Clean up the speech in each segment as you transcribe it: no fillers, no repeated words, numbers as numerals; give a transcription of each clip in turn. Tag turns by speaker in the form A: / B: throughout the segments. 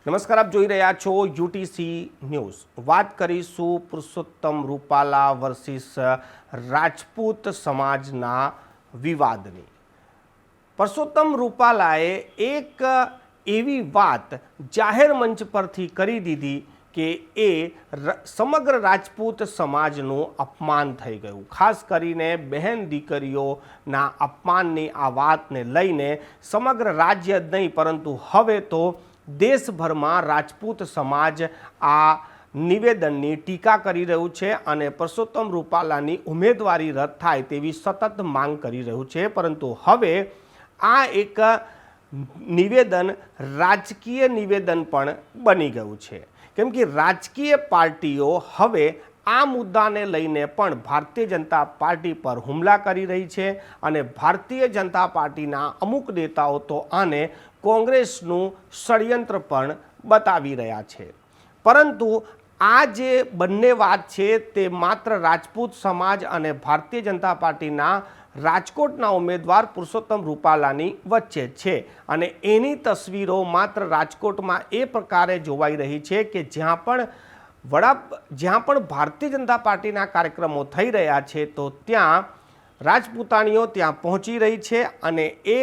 A: નમસ્કાર, આપ જોઈ રહ્યા છો યુટીસી ન્યૂઝ। વાત કરીશું પુરુષોત્તમ રૂપાલા વર્સિસ રાજપૂત સમાજના વિવાદની। પુરુષોત્તમ રૂપાલાએ એક એવી વાત જાહેર મંચ પરથી કરી દીધી કે એ સમગ્ર રાજપૂત સમાજનું અપમાન થઈ ગયું। ખાસ કરીને બહેન દીકરીઓના અપમાનની આ વાતને લઈને સમગ્ર રાજ્ય જ નહીં પરંતુ હવે તો દેશભરમાં રાજપૂત સમાજ આ નિવેદનની ટીકા કરી રહ્યું છે અને પુરુષોત્તમ રૂપાલાની ઉમેદવારી રદ થાય તેવી સતત માંગ કરી રહ્યું છે। પરંતુ હવે આ એક નિવેદન રાજકીય નિવેદન પણ બની ગયું છે, કેમ કે રાજકીય પાર્ટીઓ હવે આ મુદ્દાને લઈને પણ ભારતીય જનતા પાર્ટી પર હુમલા કરી રહી છે અને ભારતીય જનતા પાર્ટીના અમુક નેતાઓ તો આને કોંગ્રેસનું ષડયંત્ર પણ બતાવી રહ્યા છે। પરંતુ આ જે બંને વાત છે તે માત્ર રાજપૂત સમાજ અને ભારતીય જનતા પાર્ટીના રાજકોટના ઉમેદવાર પુરુષોત્તમ રૂપાલાની વચ્ચે છે અને એની તસવીરો માત્ર રાજકોટમાં એ પ્રકારે જોવાઈ રહી છે કે જ્યાં પણ ભારતીય જનતા પાર્ટીના કાર્યક્રમો થઈ રહ્યા છે તો ત્યાં રાજપૂતાણીઓ ત્યાં પહોંચી રહી છે અને એ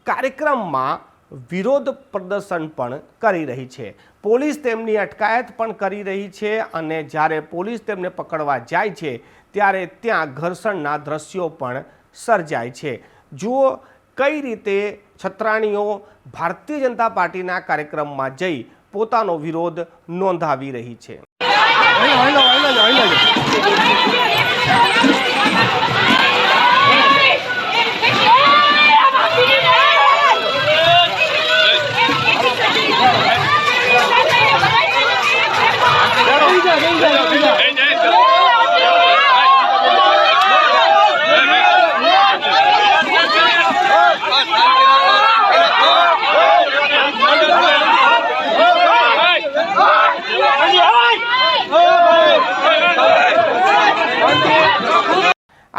A: કાર્યક્રમમાં વિરોધ પ્રદર્શન પણ કરી રહી છે। પોલીસ તેમની અટકાયત પણ કરી રહી છે અને જ્યારે પોલીસ તેમને પકડવા જાય છે ત્યારે ત્યાં ઘર્ષણના દ્રશ્યો પણ સર્જાય છે। જુઓ કઈ રીતે છત્રાણીઓ ભારતીય જનતા પાર્ટીના કાર્યક્રમમાં જઈ પોતાનો વિરોધ નોંધાવી રહી છે।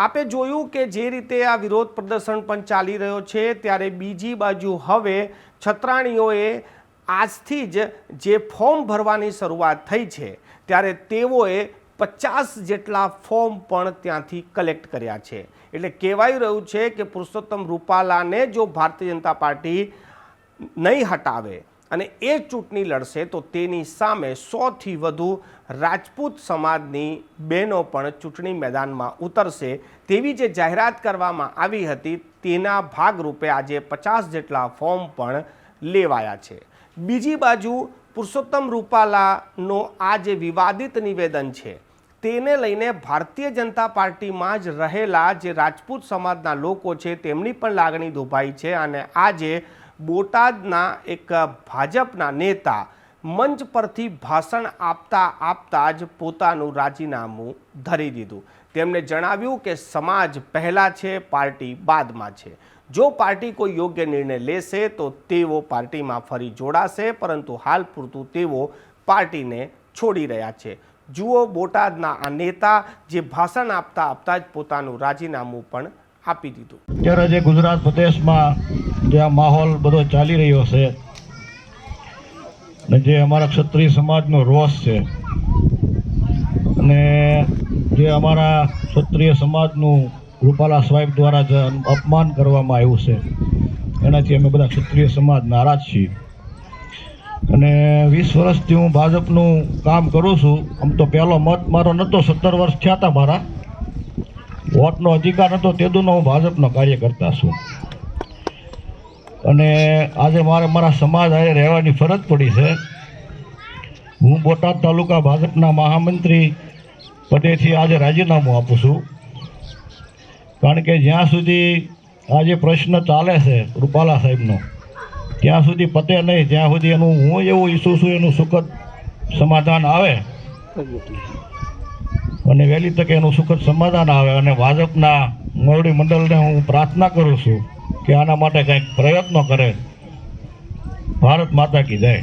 A: આપે જોયું કે જે રીતે આ વિરોધ પ્રદર્શન પણ ચાલી રહ્યો છે ત્યારે બીજી બાજુ હવે છત્રાણીઓએ આજથી જ જે ફોર્મ ભરવાની શરૂઆત થઈ છે ત્યારે તેઓએ 50 જેટલા ફોર્મ પણ ત્યાંથી કલેક્ટ કર્યા છે। એટલે કહેવાઈ રહ્યું છે કે પુરુષોત્તમ રૂપાલાને જો ભારતીય જનતા પાર્ટી નહીં હટાવે અને એ ચૂંટણી લડશે તો તેની સામે 100થી વધુ રાજપૂત સમાજની બહેનો પણ ચૂંટણી મેદાનમાં ઉતરશે તેવી જે જાહેરાત કરવામાં આવી હતી તેના ભાગરૂપે આજે 50 જેટલા ફોર્મ પણ લેવાયા છે। બીજી બાજુ પુરુષોત્તમ રૂપાલાનો આ જે વિવાદિત નિવેદન છે તેને લઈને ભારતીય જનતા પાર્ટીમાં જ રહેલા જે રાજપૂત સમાજના લોકો છે તેમની પણ લાગણી દુભાઈ છે અને આજે બોટાદના એક ભાજપના નેતા મંચ પરથી ભાષણ આપતા જ પોતાનું રાજીનામું ધરી દીધું। તેમણે જણાવ્યું કે સમાજ પહેલાં છે, પાર્ટી બાદમાં છે। જો પાર્ટી કોઈ યોગ્ય નિર્ણય લેશે તો તેઓ પાર્ટીમાં ફરી જોડાશે, પરંતુ હાલ પૂરતું તેઓ પાર્ટીને છોડી રહ્યા છે। જુઓ બોટાદના આ નેતા જે ભાષણ આપતા જ પોતાનું રાજીનામું પણ આપી દીધું।
B: અત્યારે જે ગુજરાત પ્રદેશમાં જે આ માહોલ બધો ચાલી રહ્યો છે અને જે અમારા ક્ષત્રિય સમાજનો રોષ છે અને જે અમારા ક્ષત્રિય સમાજનું રૂપાલા સાહેબ દ્વારા જે અપમાન કરવામાં આવ્યું છે એનાથી અમે બધા ક્ષત્રિય સમાજ નારાજ છીએ અને 20 વર્ષથી હું ભાજપનું કામ કરું છું। આમ તો પહેલો મત મારો નહોતો, 17 વર્ષ થયા હતા મારા, વોટનો અધિકાર હતો તેદુનો હું ભાજપનો કાર્યકર્તા છું અને આજે મારે મારા સમાજ હારે રહેવાની ફરજ પડી છે। હું બોટાદ તાલુકા ભાજપના મહામંત્રી પદેથી આજે રાજીનામું આપું છું, કારણ કે જ્યાં સુધી આ જે પ્રશ્ન ચાલે છે રૂપાલા સાહેબનો ત્યાં સુધી પતે નહીં, ત્યાં સુધી એનું હું એવું ઈચ્છું છું એનું સુખદ સમાધાન આવે અને વહેલી તકે એનું સુખદ સમાધાન આવે અને ભાજપના મોવડી મંડળને હું પ્રાર્થના કરું છું કે આના માટે કંઈક પ્રયત્નો કરે। ભારત માતા કી જય।